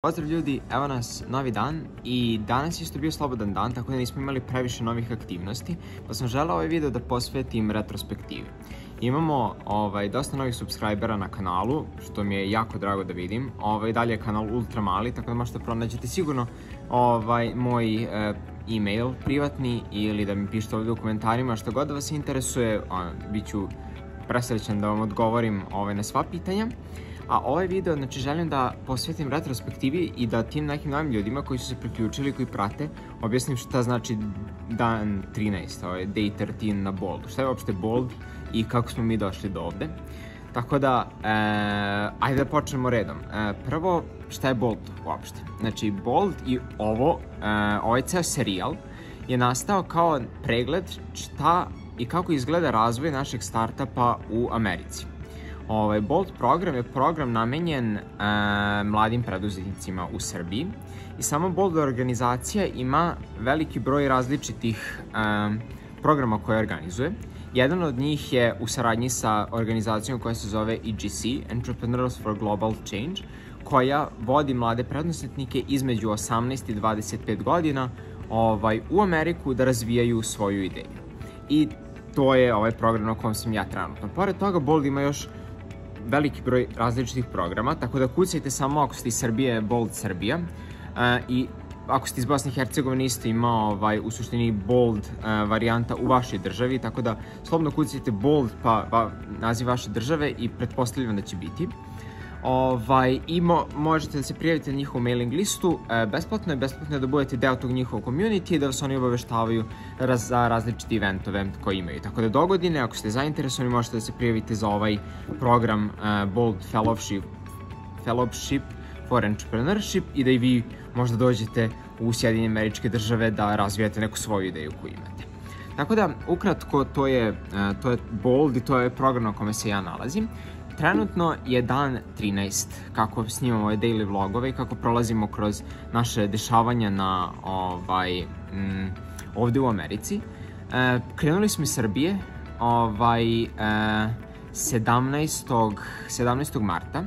Pozdrav ljudi, evo nas novi dan i danas je isto bio slobodan dan, tako da nismo imali previše novih aktivnosti, pa sam želeo ovaj video da posvetim retrospektivi. Imamo dosta novih subscribera na kanalu, što mi je jako drago da vidim. Dalje je kanal ultra mali, tako da možete pronađete sigurno moj e-mail privatni ili da mi pišete ovdje u komentarima što god da vas interesuje, bit ću presrećan da vam odgovorim na sva pitanja. A ovaj video, želim da posvetim retrospektivi i da tim nekim novim ljudima koji su se priključili, koji prate, objasnim šta znači dan 13, day 13 na Boldu. Šta je uopšte Bold i kako smo mi došli do ovde. Tako da, ajde da počnemo redom. Prvo, šta je Bold uopšte? Znači, Bold i ovaj ceo serijal je nastao kao pregled šta i kako izgleda razvoj našeg startupa u Americi. Bold program je program namenjen mladim preduzetnicima u Srbiji i sama Bold organizacija ima veliki broj različitih programa koje organizuje. Jedan od njih je u saradnji sa organizacijom koja se zove EGC, Entrepreneurs for Global Change, koja vodi mlade preduzetnike između 18 i 25 godina u Ameriku da razvijaju svoju ideju. I to je ovaj program na kojem sam ja trenutno. Pored toga, Bold ima još veliki broj različitih programa, tako da kucajte samo ako ste iz Srbije, Bold Srbija, i ako ste iz Bosne i Hercegovine isto ima u suštini Bold varijanta u vašoj državi, tako da slobodno kucajte Bold pa naziv vaše države i pretpostavljam da će biti. I možete da se prijavite na njihovu mailing listu, besplatno je da budete deo tog njihovog community i da vas oni obaveštavaju za različite eventove koje imaju. Tako da dogodine, ako ste zainteresovani, možete da se prijavite za ovaj program Bold Fellowship for Entrepreneurship i da i vi možda dođete u Sjedinjene Američke Države da razvijate neku svoju ideju koju imate. Tako da, ukratko, to je Bold i to je program na kome se ja nalazim. Trenutno je dan 13, kako snimamo ove daily vlogove i kako prolazimo kroz naše dešavanja ovde u Americi. Krenuli smo iz Srbije 17. marta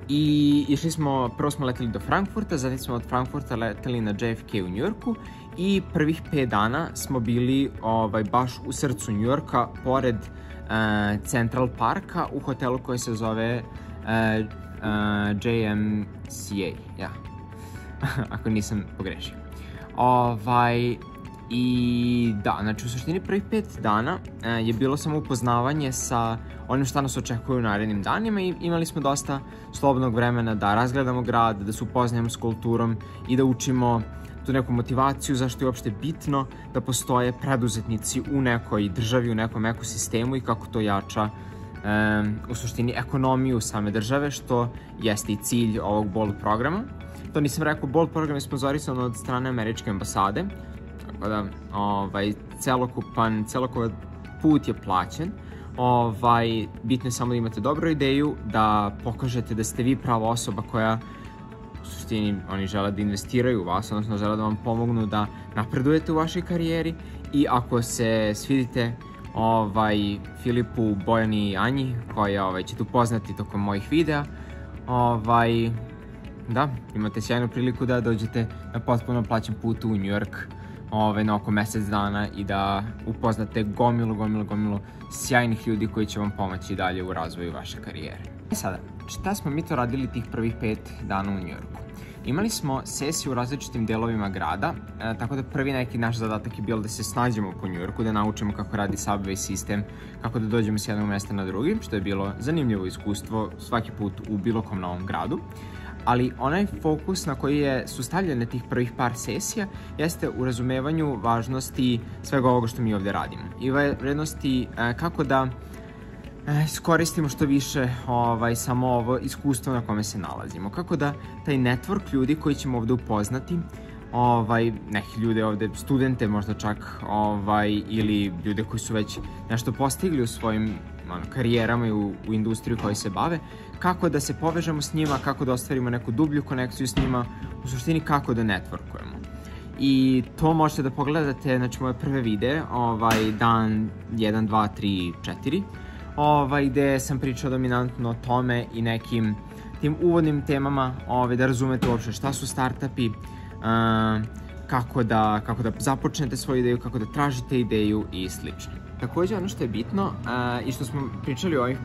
i prvo smo leteli do Frankfurta, zatim smo od Frankfurta leteli na JFK u Njujorku i prvih 5 dana smo bili baš u srcu Njujorka, pored Central Parka u hotelu koji se zove JMCA, ako nisam pogrešio. I da, znači u suštini prvih 5 dana je bilo samo upoznavanje sa onim šta nas očekuje u narednim danima i imali smo dosta slobodnog vremena da razgledamo grad, da se upoznajemo s kulturom i da učimo tu neku motivaciju zašto je uopšte bitno da postoje preduzetnici u nekoj državi, u nekom ekosistemu i kako to jača u suštini ekonomiju same države, što jeste i cilj ovog Bold programa. To nisam rekao, Bold program je sponzorisan od strane Američke ambasade, tako da celokupan put je plaćen. Bitno je samo da imate dobru ideju, da pokažete da ste vi prava osoba koja u suštini oni žele da investiraju u vas, odnosno žele da vam pomognu da napredujete u vašoj karijeri i ako se svidite Filipu, Bojani i Anji, koja ćete upoznati tokom mojih videa, da, imate sjajnu priliku da dođete na potpuno plaćen put u New York na oko mesec dana i da upoznate gomilu sjajnih ljudi koji će vam pomoći dalje u razvoju vaše karijere. Sada, šta smo mi to radili tih prvih 5 dana u Njujorku? Imali smo sesiju u različitim delovima grada, tako da prvi neki naš zadatak je bilo da se snađemo po Njujorku, da naučimo kako radi subway sistem, kako da dođemo s jednog mesta na drugi, što je bilo zanimljivo iskustvo svaki put u bilo kom novom gradu. Ali onaj fokus na koji su stavljene tih prvih par sesija jeste u razumevanju važnosti svega ovoga što mi ovde radimo i vrednosti kako da iskoristimo što više samo ovo iskustvo na kome se nalazimo. Kako da taj network ljudi koji ćemo ovde upoznati, neki ljude ovde, studente možda čak, ili ljude koji su već nešto postigli u svojim karijerama i u industriju koji se bave, kako da se povežemo s njima, kako da ostvarimo neku dublju konekciju s njima, u suštini kako da networkujemo. I to možete da pogledate, znači moje prve videe, dan 1, 2, 3, 4, gde sam pričao dominantno o tome i nekim tim uvodnim temama, da razumete uopšte šta su startupi, kako da započnete svoju ideju, kako da tražite ideju i slično. Takođe, ono što je bitno i što smo pričali ovih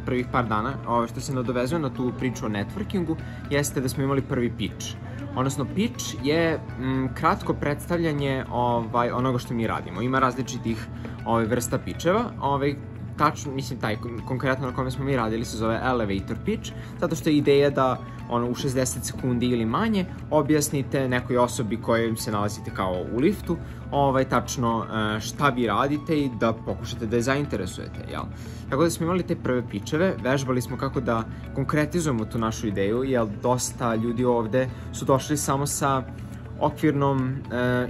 prvih par dana, što se nadovezuje na tu priču o networkingu, jeste da smo imali prvi pitch. Odnosno, pitch je kratko predstavljanje onoga što mi radimo. Ima različitih vrsta pitcheva. Tačno, mislim, taj konkretno na kome smo mi radili se zove elevator pitch, zato što je ideja da u 60 sekundi ili manje objasnite nekoj osobi kojoj se nalazite kao u liftu, tačno šta vi radite i da pokušate da je zainteresujete, jel? Tako da smo imali te prve pitcheve, vežbali smo kako da konkretizujemo tu našu ideju, jer dosta ljudi ovde su došli samo sa okvirnom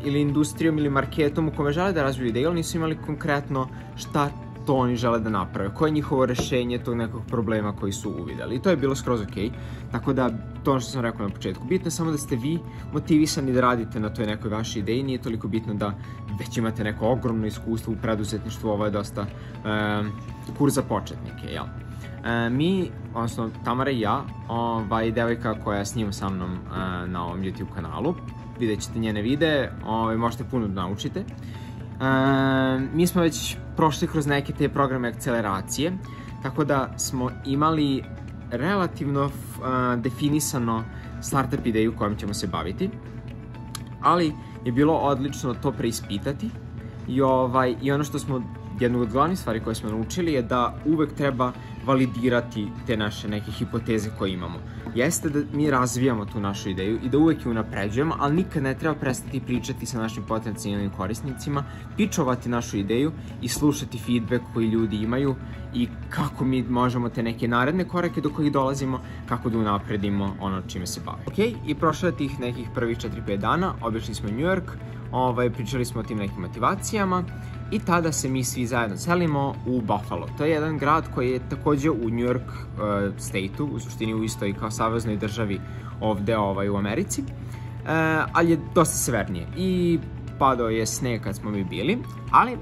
ili industrijom ili marketom u kome žele da razviju ideju, ali nisu imali konkretno šta to oni žele da naprave, koje je njihovo rešenje tog nekog problema koji su uvideli. I to je bilo skroz okej. Tako da, to ono što sam rekao na početku, bitno je samo da ste vi motivisani da radite na toj nekoj vašoj ideji, nije toliko bitno da već imate neko ogromno iskustvo u preduzetništvu, ovo je dosta kurs za početnike, jel? Mi, odnosno Tamara i ja, devojka koja snima sa mnom na ovom YouTube kanalu, vidjet ćete njene videe, možete puno da naučite. Mi smo već prošli kroz neke te programe akceleracije, tako da smo imali relativno definisano startup ideju kojom ćemo se baviti, ali je bilo odlično to preispitati i ono što smo, jednu od glavnih stvari koje smo naučili je da uvek treba validirati te naše neke hipoteze koje imamo. Jeste da mi razvijamo tu našu ideju i da uvek je unapređujemo, ali nikad ne treba prestati pričati sa našim potencijalnim korisnicima, pičovati našu ideju i slušati feedback koji ljudi imaju i kako mi možemo te neke naredne korake do kojih dolazimo, kako da unapredimo ono čime se bavimo. Ok, i prošlo je tih nekih prvih 4-5 dana, obišli smo New York, pričali smo o tim nekim motivacijama i tada se mi svi zajedno selimo u Buffalo. To je jedan grad koji je takođe u New York State-u, u suštini u istoj kao saveznoj državi ovde u Americi, ali je dosta severnije i padao je sneg kad smo mi bili, ali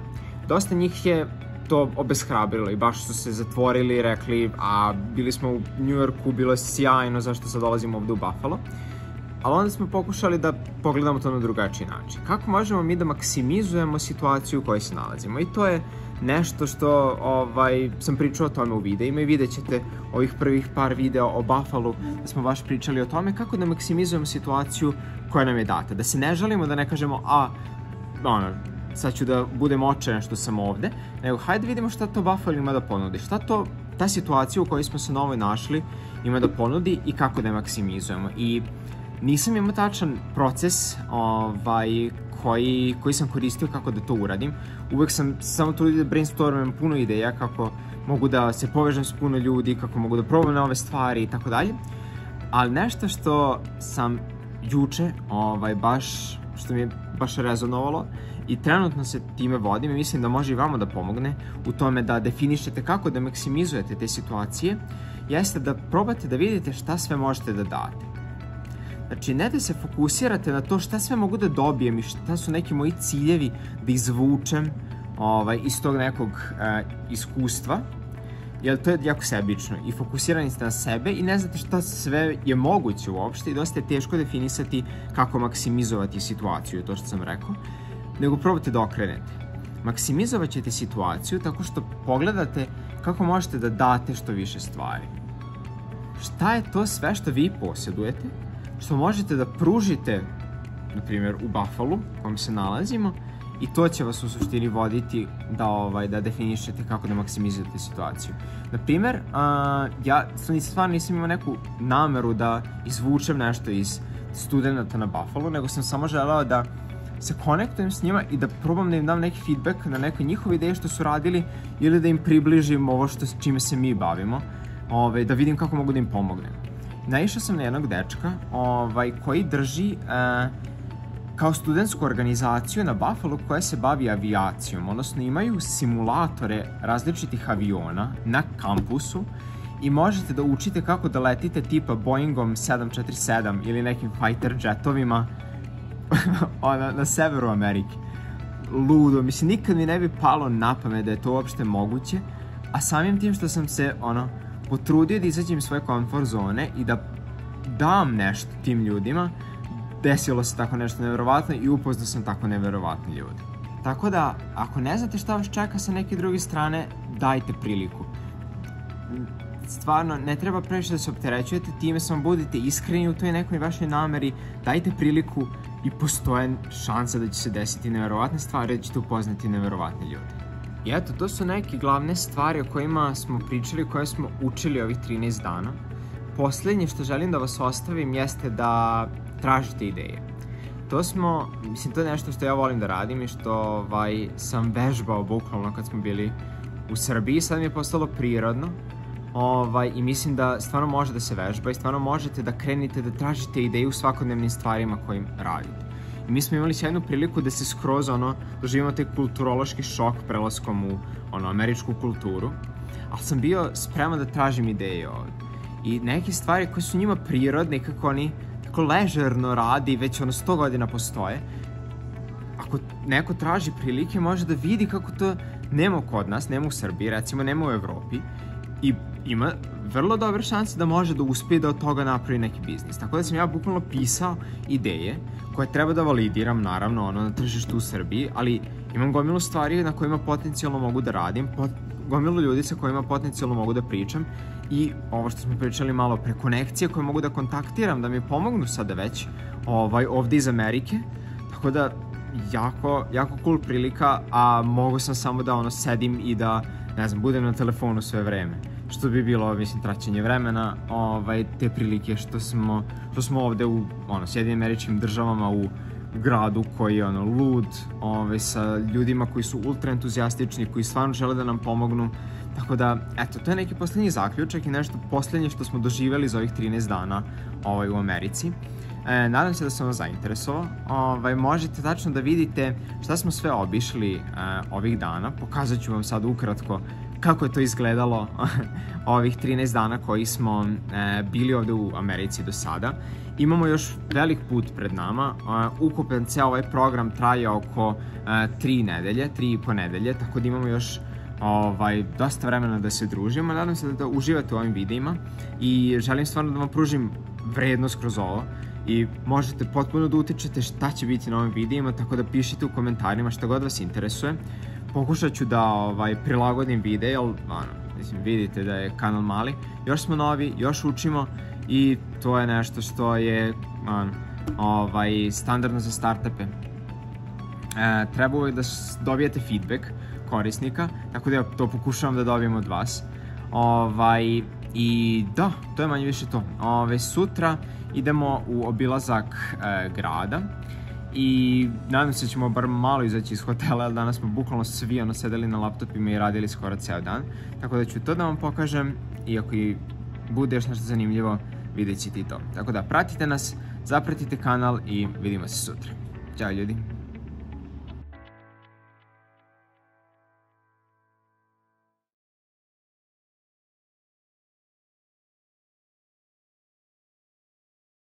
dosta njih je to obeshrabrilo i baš su se zatvorili i rekli, a bili smo u New Yorku, bilo je sjajno, zašto sad dolazimo ovde u Buffalo. Ali onda smo pokušali da pogledamo to na drugačiji način. Kako možemo mi da maksimizujemo situaciju u kojoj se nalazimo? I to je nešto što sam pričao o tome u videima i vidjet ćete ovih prvih par videa o Buffalu da smo baš pričali o tome kako da maksimizujemo situaciju koja nam je data. Da se ne žalimo, da ne kažemo sad ću da budem očajan što sam ovde, nego hajde vidimo šta to Buffalo ima da ponudi, šta to ta situacija u kojoj smo se novoj našli ima da ponudi i kako da je maksimizujemo. I nisam imao tačan proces koji sam koristio kako da to uradim. Uvek sam samo trudio da brainstormam puno ideja kako mogu da se povežem s puno ljudi, kako mogu da probam nove stvari i tako dalje. Ali nešto što sam juče, što mi je baš rezonovalo i trenutno se time vodim i mislim da može i vama da pomogne u tome da definišete kako da maksimizujete te situacije, jeste da probate da vidite šta sve možete da date. Znači, ne da se fokusirate na to šta sve mogu da dobijem i šta su neki moji ciljevi da izvučem iz tog nekog iskustva, jer to je jako sebično i fokusirani ste na sebe i ne znate šta sve je moguće uopšte i dosta je teško definisati kako maksimizovati situaciju, to što sam rekao, nego probate da okrenete. Maksimizovat ćete situaciju tako što pogledate kako možete da date što više stvari. Šta je to sve što vi posjedujete, što možete da pružite, na primjer, u Buffalu, u kojem se nalazimo, i to će vas u suštini voditi da definišete kako da maksimizujete situaciju. Na primjer, ja stvarno nisam imao neku nameru da izvučem nešto iz studenta na Buffalu, nego sam samo želeo da se konektujem s njima i da probam da im dam neki feedback na neke njihove ideje što su radili ili da im približim ovo čime se mi bavimo, da vidim kako mogu da im pomognem. Naišao sam na jednog dečka koji drži kao studentsku organizaciju na Buffalu koja se bavi avijacijom, odnosno imaju simulatore različitih aviona na kampusu i možete da učite kako da letite tipa Boeingom 747 ili nekim fighter jetovima na severu Amerike. Ludo, mislim, nikad mi ne bi palo na pamet da je to uopšte moguće, a samim tim što sam se potrudio da izađem iz svoje komfort zone i da dam nešto tim ljudima. Desilo se tako nešto neverovatno i upoznao sam tako neverovatni ljudi. Tako da, ako ne znate šta vas čeka sa neke druge strane, dajte priliku. Stvarno, ne treba previše da se opterećujete time, samo budite iskreni u toj nekoj vašoj nameri, dajte priliku i postoje šansa da će se desiti neverovatne stvari, da ćete upoznati neverovatne ljude. I eto, to su neke glavne stvari o kojima smo pričali, koje smo učili ovih 13 dana. Poslednje što želim da vas ostavim jeste da tražite ideje. To je nešto što ja volim da radim i što sam vežbao bukvalno kad smo bili u Srbiji, sad mi je postalo prirodno. I mislim da stvarno može da se vežba i stvarno možete da krenete da tražite ideju u svakodnevnim stvarima kojim radite. I mi smo imali jednu priliku da se skroz doživimo taj kulturološki šok prelaskom u američku kulturu, ali sam bio spreman da tražim ideje ovde. I neke stvari koje su njima prirodne, kako oni tako ležerno radi, već 100 godina postoje, ako neko traži prilike može da vidi kako to nema kod nas, nema u Srbiji, recimo nema u Evropi, i ima vrlo dobre šanse da može da uspije da od toga napravi neki biznis. Tako da sam ja bukvalno pisao ideje koje treba da validiram, naravno, na tržištu u Srbiji, ali imam gomilu stvari na kojima potencijalno mogu da radim, gomilu ljudi sa kojima potencijalno mogu da pričam i ovo što smo pričali malo pre, konekcije koje mogu da kontaktiram, da mi pomognu sada već ovde iz Amerike, tako da jako cool prilika, a mogu sam samo da sedim i da, ne znam, budem na telefonu sve vreme, što bi bilo, mislim, traćenje vremena, te prilike što smo ovde u Sjedinim Američkim Državama, u gradu koji je lud, sa ljudima koji su ultra entuzijastični, koji stvarno žele da nam pomognu. Tako da, eto, to je neki poslednji zaključak i nešto poslednje što smo doživeli za ovih 13 dana u Americi. Nadam se da sam vas zainteresovao. Možete tačno da vidite šta smo sve obišli ovih dana. Pokazat ću vam sad ukratko kako je to izgledalo ovih 13 dana koji smo bili ovde u Americi do sada. Imamo još velik put pred nama. Ukupan ceo ovaj program traje oko 3,5 nedelje, tako da imamo još dosta vremena da se družimo. Nadam se da uživate u ovim videima i želim stvarno da vam pružim vrednost kroz ovo i možete potpuno da utičete šta će biti na ovim videima, tako da pišite u komentarima šta god vas interesuje. Pokušat ću da prilagodim videe, jer vidite da je kanal mali, još smo novi, još učimo i to je nešto što je standardno za startupe. Treba uvek da dobijete feedback korisnika, tako da ja to pokušavam da dobijem od vas. I da, to je manje više to. Sutra idemo u obilazak grada i nadam se da ćemo bar malo izaći iz hotela, jer danas smo bukvalno svi sedeli na laptopima i radili skoro ceo dan. Tako da ću to da vam pokažem i ako i bude još nešto zanimljivo, vidjet ćete i to. Tako da pratite nas, zapratite kanal i vidimo se sutra. Ćao ljudi!